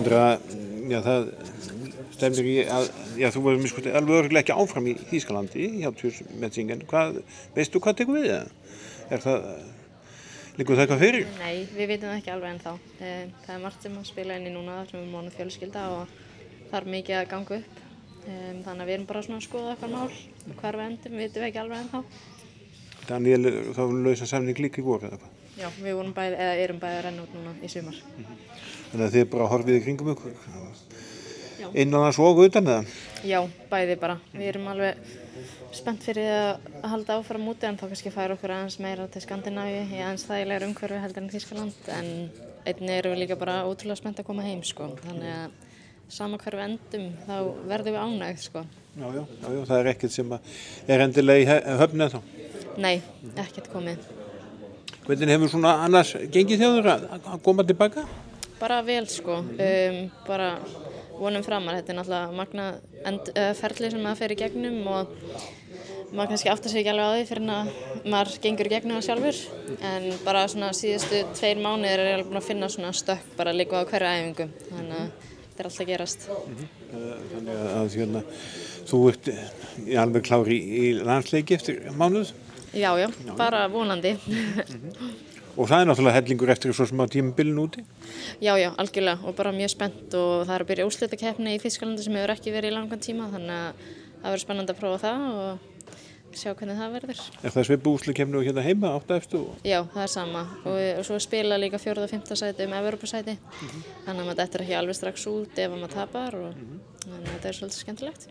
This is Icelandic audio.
Já, það stefnir í að, já, þú verður miskusti alveg örugglega ekki áfram í Þýskalandi hjá Metzingen. Veistu hvað tekur við það? Liggur það eitthvað fyrir? Nei, við vitum það ekki alveg ennþá. Það er margt sem að spila inn í núna þar sem við mánuð fjölskylda og þarf mikið að ganga upp. Þannig að við erum bara svona að skoða eitthvað mál. Hvar við endum, vitum við ekki alveg ennþá. Daniel, þá var lausa samning líka í vor eða hvað? Já, við erum bæði að renna út núna í sumar. Þannig að þið bara horfið í kringum ykkur? Já. Innanlands og utan eða? Já, bæði bara. Við erum alveg spennt fyrir að halda áfram úti en þá kannski færa okkur aðeins meira til Skandinavíu í aðeins þægilegur umhverfi heldur en Þýskaland. En einnig erum við líka bara ótrúlega spennt að koma heim, sko. Þannig að sama hvar við endum, þá verðum við ánægð, sko. Já, það er ekkert sem er endilega í höfni þá? Nei, ekkert komið. Hvernig hefur svona annars gengið hjá þér að koma tilbaka? Bara vel, sko. Bara vonum framar. Þetta er náttúrulega magna ferli sem maður fer í gegnum og maður kannski áttar sig ekki alveg á því fyrir að maður gengur í gegnum það sjálfur. En bara svona síðustu 2 mánuðir er ég alveg búin að finna svona stökk bara líka á hverju æfingu. Þannig að þetta er alltaf gerast. Þannig að þú ert alveg klár í landsleiki eftir mánuð? Já, bara vonandi. Og það er náttúrulega hellingur eftir svo sem á tímabilinu úti? Já, algjörlega og bara mjög spennt og það er að byrja úrslitakeppni í Þýskalandi sem hefur ekki verið í langan tíma þannig að það verður spennandi að prófa það og sjá hvernig það verður. Er það svipuð úrslitakeppni og hérna heima, 8 efstu? Já, það er sama og svo spila líka 4. og 5. sæti Evrópusæti þannig að maður dettur ekki alveg strax út ef maður tapar og þannig að þetta er svolítið skemmtilegt.